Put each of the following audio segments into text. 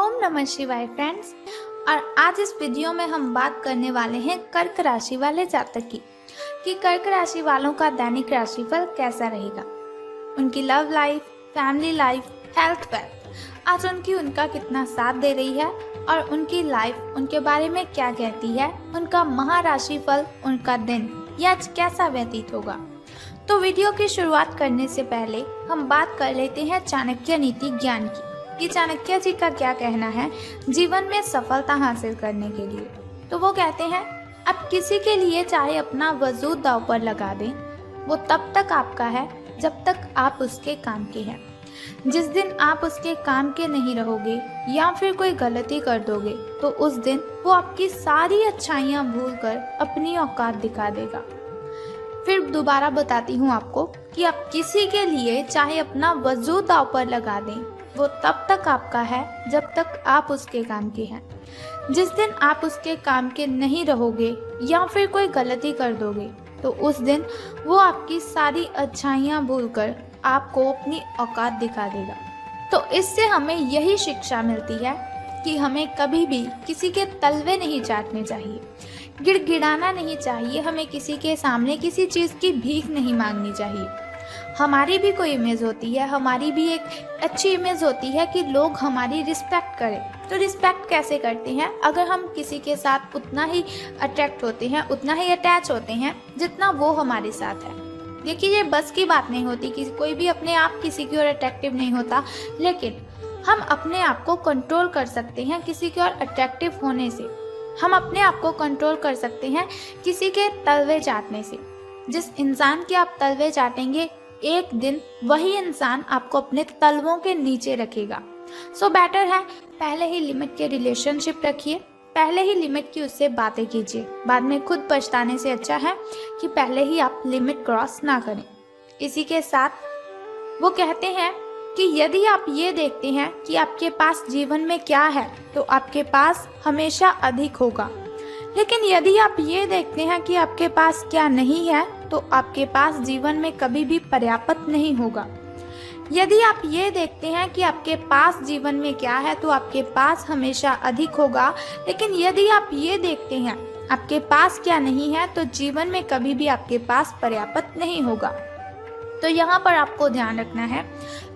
ओम नमः शिवाय फ्रेंड्स। और आज इस वीडियो में हम बात करने वाले हैं कर्क राशि वाले जातक की कि कर्क राशि वालों का दैनिक राशिफल कैसा रहेगा, उनकी love life, family life, health wealth आज उनका कितना साथ दे रही है और उनकी लाइफ उनके बारे में क्या कहती है, उनका महाराशिफल, उनका दिन यह आज कैसा व्यतीत होगा। तो वीडियो की शुरुआत करने से पहले हम बात कर लेते हैं चाणक्य नीति ज्ञान की कि चाणक्य जी का क्या कहना है जीवन में सफलता हासिल करने के लिए। तो वो कहते हैं, आप किसी के लिए चाहे अपना वजूद दांव पर लगा दें, वो तब तक आपका है जब तक आप उसके काम के हैं। जिस दिन आप उसके काम के नहीं रहोगे या फिर कोई गलती कर दोगे तो उस दिन वो आपकी सारी अच्छाइयाँ भूलकर अपनी औकात दिखा देगा। फिर दोबारा बताती हूँ आपको कि आप किसी के लिए चाहे अपना वजूद दांव पर लगा दें, वो तब तक आपका है जब तक आप उसके काम के हैं। जिस दिन आप उसके काम के नहीं रहोगे या फिर कोई गलती कर दोगे तो उस दिन वो आपकी सारी अच्छाइयाँ भूलकर आपको अपनी औकात दिखा देगा। तो इससे हमें यही शिक्षा मिलती है कि हमें कभी भी किसी के तलवे नहीं चाटने चाहिए, गिड़गिड़ाना नहीं चाहिए, हमें किसी के सामने किसी चीज़ की भीख नहीं मांगनी चाहिए। हमारी भी कोई इमेज होती है, हमारी भी एक अच्छी इमेज होती है कि लोग हमारी रिस्पेक्ट करें। तो रिस्पेक्ट कैसे करते हैं? अगर हम किसी के साथ उतना ही अट्रैक्ट होते हैं, उतना ही अटैच होते हैं जितना वो हमारे साथ है। देखिए, ये बस की बात नहीं होती कि कोई भी अपने आप किसी की ओर अट्रैक्टिव नहीं होता, लेकिन हम अपने आप को कंट्रोल कर सकते हैं किसी की ओर अट्रैक्टिव होने से। हम अपने आप को कंट्रोल कर सकते हैं किसी के तलवे चाटने से। जिस इंसान के आप तलवे चाटेंगे, एक दिन वही इंसान आपको अपने तलवों के नीचे रखेगा। सो बेटर है पहले ही लिमिट के रिलेशनशिप रखिए, पहले ही लिमिट की उससे बातें कीजिए। बाद में खुद पछताने से अच्छा है कि पहले ही आप लिमिट क्रॉस ना करें। इसी के साथ वो कहते हैं कि यदि आप ये देखते हैं कि आपके पास जीवन में क्या है तो आपके पास हमेशा अधिक होगा, लेकिन यदि आप ये देखते हैं कि आपके पास क्या नहीं है तो आपके पास जीवन में कभी भी पर्याप्त नहीं होगा। यदि आप ये देखते हैं कि आपके पास जीवन में क्या है तो आपके पास हमेशा अधिक होगा, लेकिन यदि आप ये देखते हैं आपके पास क्या नहीं है तो जीवन में कभी भी आपके पास पर्याप्त नहीं होगा। तो यहाँ पर आपको ध्यान रखना है,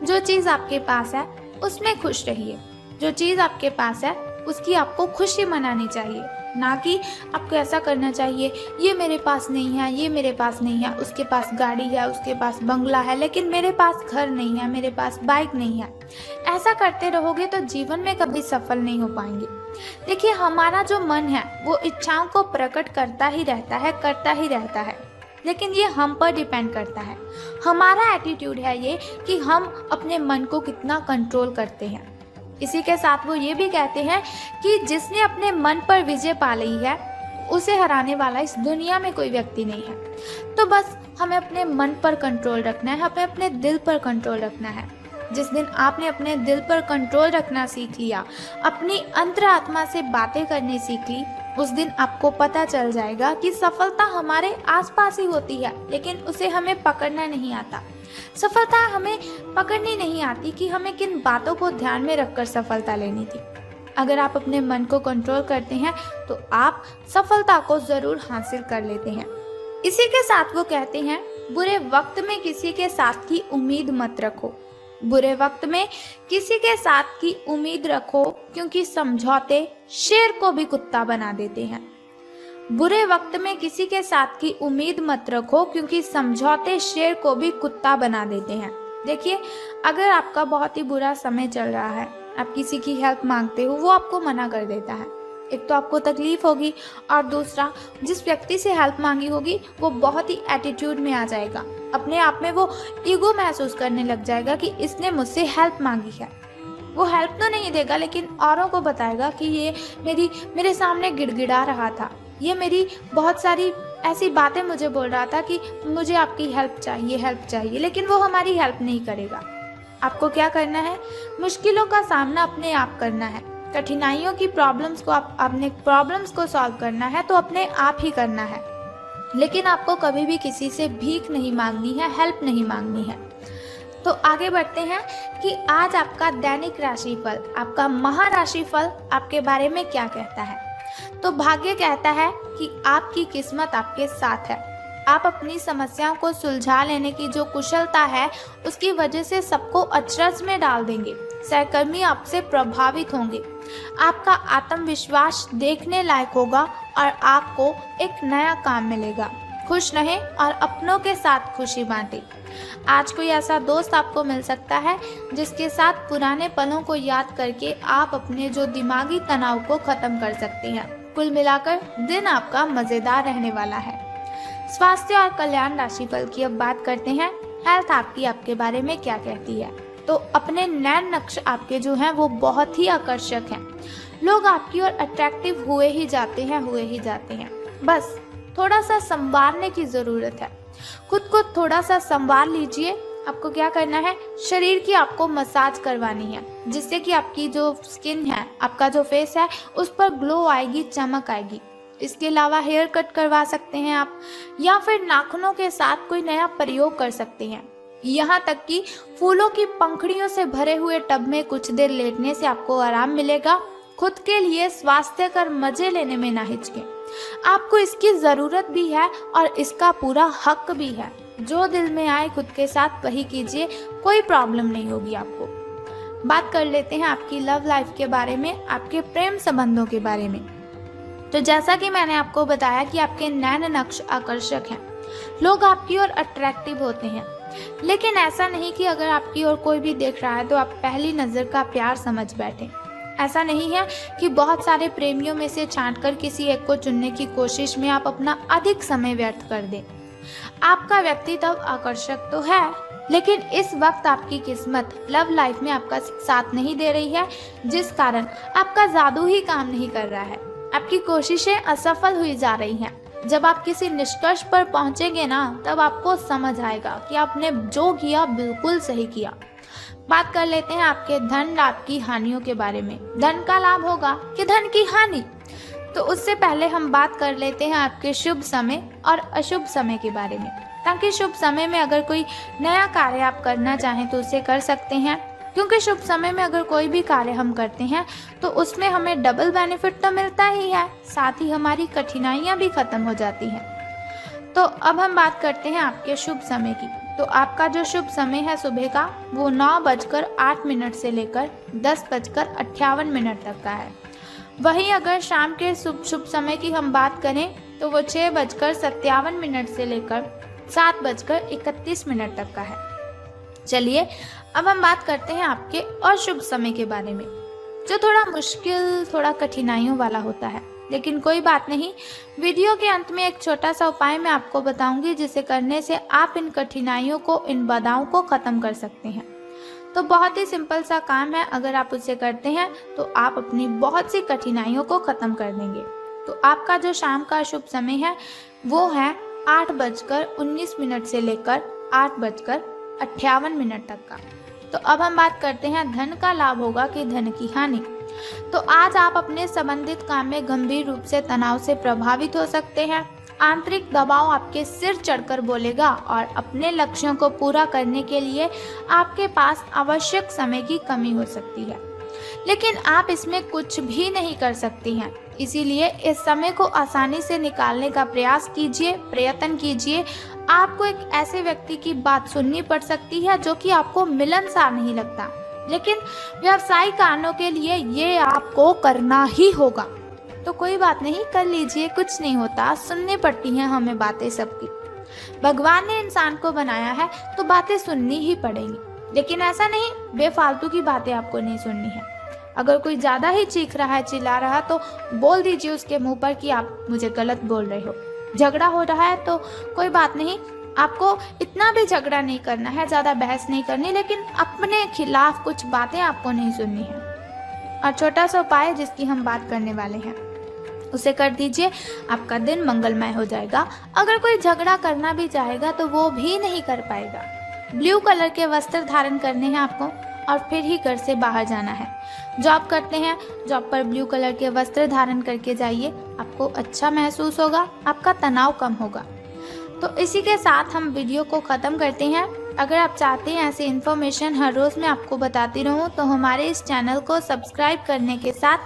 जो चीज़ आपके पास है उसमें खुश रहिए। जो चीज़ आपके पास है उसकी आपको खुशी मनानी चाहिए, ना कि आपको ऐसा करना चाहिए ये मेरे पास नहीं है, ये मेरे पास नहीं है, उसके पास गाड़ी है, उसके पास बंगला है, लेकिन मेरे पास घर नहीं है, मेरे पास बाइक नहीं है। ऐसा करते रहोगे तो जीवन में कभी सफल नहीं हो पाएंगे। देखिए, हमारा जो मन है वो इच्छाओं को प्रकट करता ही रहता है, लेकिन ये हम पर डिपेंड करता है। हमारा एटीट्यूड है ये कि हम अपने मन को कितना कंट्रोल करते हैं। इसी के साथ वो ये भी कहते हैं कि जिसने अपने मन पर विजय पा ली है उसे हराने वाला इस दुनिया में कोई व्यक्ति नहीं है। तो बस हमें अपने मन पर कंट्रोल रखना है, हमें अपने दिल पर कंट्रोल रखना है। जिस दिन आपने अपने दिल पर कंट्रोल रखना सीख लिया, अपनी अंतरात्मा से बातें करनी सीख ली, उस दिन आपको पता चल जाएगा कि सफलता हमारे आसपास ही होती है, लेकिन उसे हमें पकड़ना नहीं आता। सफलता हमें पकड़नी नहीं आती कि हमें किन बातों को ध्यान में रखकर सफलता लेनी थी। अगर आप अपने मन को कंट्रोल करते हैं तो आप सफलता को जरूर हासिल कर लेते हैं। इसी के साथ वो कहते हैं, बुरे वक्त में किसी के साथ की उम्मीद मत रखो। बुरे वक्त में किसी के साथ की उम्मीद रखो, क्योंकि समझौते शेर को भी कुत्ता बना देते हैं। बुरे वक्त में किसी के साथ की उम्मीद मत रखो, क्योंकि समझौते शेर को भी कुत्ता बना देते हैं। देखिए, अगर आपका बहुत ही बुरा समय चल रहा है, आप किसी की हेल्प मांगते हो, वो आपको मना कर देता है, एक तो आपको तकलीफ होगी और दूसरा जिस व्यक्ति से हेल्प मांगी होगी वो बहुत ही एटीट्यूड में आ जाएगा, अपने आप में वो ईगो महसूस करने लग जाएगा कि इसने मुझसे हेल्प मांगी है। वो हेल्प तो नहीं देगा, लेकिन औरों को बताएगा कि ये मेरे सामने गिड़गिड़ा रहा था, ये मेरी बहुत सारी ऐसी बातें मुझे बोल रहा था कि मुझे आपकी हेल्प चाहिए, लेकिन वो हमारी हेल्प नहीं करेगा। आपको क्या करना है? मुश्किलों का सामना अपने आप करना है। कठिनाइयों की प्रॉब्लम्स को अपने प्रॉब्लम्स को सॉल्व करना है तो अपने आप ही करना है, लेकिन आपको कभी भी किसी से भीख नहीं मांगनी है, हेल्प नहीं मांगनी है। तो आगे बढ़ते हैं कि आज आपका दैनिक राशिफल, आपका महाराशिफल आपके बारे में क्या कहता है। तो भाग्य कहता है कि आपकी किस्मत आपके साथ है। आप अपनी समस्याओं को सुलझा लेने की जो कुशलता है उसकी वजह से सबको अचरज में डाल देंगे। सहकर्मी आपसे प्रभावित होंगे। आपका आत्मविश्वास देखने लायक होगा और आपको एक नया काम मिलेगा। खुश रहें और अपनों के साथ खुशी बांटें। आज कोई ऐसा दोस्त आपको मिल सकता है जिसके साथ पुराने पलों को याद करके आप अपने जो दिमागी तनाव को खत्म कर सकते हैं। कुल मिलाकर दिन आपका मजेदार रहने वाला है। स्वास्थ्य और कल्याण राशिफल की अब बात करते हैं। हेल्थ आपके बारे में क्या कहती है। तो अपने नैन नक्श आपके जो हैं वो बहुत ही आकर्षक हैं। लोग आपकी ओर अट्रैक्टिव हुए ही जाते हैं। बस थोड़ा सा संवारने की ज़रूरत है। खुद को थोड़ा सा संवार लीजिए। आपको क्या करना है, शरीर की आपको मसाज करवानी है जिससे कि आपकी जो स्किन है, आपका जो फेस है उस पर ग्लो आएगी, चमक आएगी। इसके अलावा हेयर कट करवा सकते हैं आप, या फिर नाखूनों के साथ कोई नया प्रयोग कर सकते हैं। यहाँ तक कि फूलों की पंखुड़ियों से भरे हुए टब में कुछ देर लेटने से आपको आराम मिलेगा। खुद के लिए स्वास्थ्यकर मजे लेने में ना हिचकें। आपको इसकी ज़रूरत भी है और इसका पूरा हक भी है। जो दिल में आए खुद के साथ वही कीजिए, कोई प्रॉब्लम नहीं होगी आपको। बात कर लेते हैं आपकी लव लाइफ के बारे में, आपके प्रेम संबंधों के बारे में। तो जैसा कि मैंने आपको बताया कि आपके नैन नक्श आकर्षक हैं। लोग आपकी ओर अट्रैक्टिव होते हैं, लेकिन ऐसा नहीं कि अगर आपकी ओर कोई भी देख रहा है तो आप पहली नज़र का प्यार समझ बैठें। ऐसा नहीं है कि बहुत सारे प्रेमियों में से छांटकर किसी एक को चुनने की कोशिश में आप अपना अधिक समय व्यर्थ कर दें। आपका व्यक्तित्व आकर्षक तो है, लेकिन इस वक्त आपकी किस्मत लव लाइफ में आपका साथ नहीं दे रही है, जिस कारण आपका जादू ही काम नहीं कर रहा है। आपकी कोशिशें असफल हुई जा रही हैं। जब आप किसी निष्कर्ष पर पहुंचेंगे ना, तब आपको समझ आएगा कि आपने जो किया बिल्कुल सही किया। बात कर लेते हैं आपके धन लाभ की हानियों के बारे में। धन का लाभ होगा कि धन की हानि। तो उससे पहले हम बात कर लेते हैं आपके शुभ समय और अशुभ समय के बारे में, ताकि शुभ समय में अगर कोई नया कार्य आप करना चाहें तो उसे कर सकते हैं। क्योंकि शुभ समय में अगर कोई भी कार्य हम करते हैं तो उसमें हमें डबल बेनिफिट तो मिलता ही है, साथ ही हमारी कठिनाइयाँ भी खत्म हो जाती हैं। तो अब हम बात करते हैं आपके शुभ समय की। तो आपका जो शुभ समय है सुबह का, वो 9:08 से लेकर 10:58 तक का है। वहीं अगर शाम के शुभ समय की हम बात करें तो वो 6:57 से लेकर 7:31 तक का है। चलिए अब हम बात करते हैं आपके अशुभ समय के बारे में, जो थोड़ा मुश्किल, थोड़ा कठिनाइयों वाला होता है। लेकिन कोई बात नहीं, वीडियो के अंत में एक छोटा सा उपाय मैं आपको बताऊंगी, जिसे करने से आप इन कठिनाइयों को, इन बाधाओं को ख़त्म कर सकते हैं। तो बहुत ही सिंपल सा काम है, अगर आप उसे करते हैं तो आप अपनी बहुत सी कठिनाइयों को ख़त्म कर देंगे। तो आपका जो शाम का शुभ समय है वो है 8:19 से लेकर 8:58 तक का। तो अब हम बात करते हैं धन का लाभ होगा कि धन की हानि। तो आज आप अपने संबंधित काम में गंभीर रूप से तनाव से प्रभावित हो सकते हैं। आंतरिक दबाव आपके सिर चढ़कर बोलेगा और अपने लक्ष्यों को पूरा करने के लिए आपके पास आवश्यक समय की कमी हो सकती है, लेकिन आप इसमें कुछ भी नहीं कर सकती हैं। इसीलिए इस समय को आसानी से निकालने का प्रयत्न कीजिए। आपको एक ऐसे व्यक्ति की बात सुननी पड़ सकती है जो कि आपको मिलनसार नहीं लगता, लेकिन व्यावसायिक कारणों के लिए ये आपको करना ही होगा। तो कोई बात नहीं, कर लीजिए, कुछ नहीं होता। सुननी पड़ती हैं हमें बातें सबकी। भगवान ने इंसान को बनाया है तो बातें सुननी ही पड़ेंगी, लेकिन ऐसा नहीं बेफालतू की बातें आपको नहीं सुननी है। अगर कोई ज़्यादा ही चीख रहा है, चिल्ला रहा है, तो बोल दीजिए उसके मुंह पर कि आप मुझे गलत बोल रहे हो। झगड़ा हो रहा है तो कोई बात नहीं, आपको इतना भी झगड़ा नहीं करना है, ज़्यादा बहस नहीं करनी, लेकिन अपने खिलाफ कुछ बातें आपको नहीं सुननी है। और छोटा सा उपाय जिसकी हम बात करने वाले हैं उसे कर दीजिए, आपका दिन मंगलमय हो जाएगा। अगर कोई झगड़ा करना भी चाहेगा तो वो भी नहीं कर पाएगा। ब्लू कलर के वस्त्र धारण करने हैं आपको और फिर ही घर से बाहर जाना है। जॉब करते हैं, जॉब पर ब्लू कलर के वस्त्र धारण करके जाइए, आपको अच्छा महसूस होगा, आपका तनाव कम होगा। तो इसी के साथ हम वीडियो को ख़त्म करते हैं। अगर आप चाहते हैं ऐसी इन्फॉर्मेशन हर रोज़ मैं आपको बताती रहूं तो हमारे इस चैनल को सब्सक्राइब करने के साथ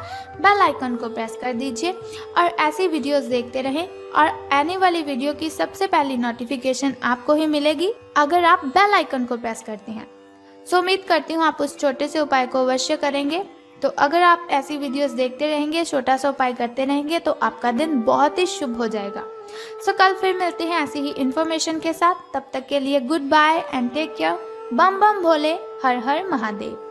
बेल आइकन को प्रेस कर दीजिए और ऐसी वीडियोस देखते रहें और आने वाली वीडियो की सबसे पहली नोटिफिकेशन आपको ही मिलेगी अगर आप बेल आइकन को प्रेस करते हैं। सो उम्मीद करती हूँ आप उस छोटे से उपाय को अवश्य करेंगे। तो अगर आप ऐसी वीडियोस देखते रहेंगे, छोटा सा उपाय करते रहेंगे तो आपका दिन बहुत ही शुभ हो जाएगा। सो कल फिर मिलते हैं ऐसी ही इन्फॉर्मेशन के साथ। तब तक के लिए good bye and take care. बम बम भोले, हर हर महादेव।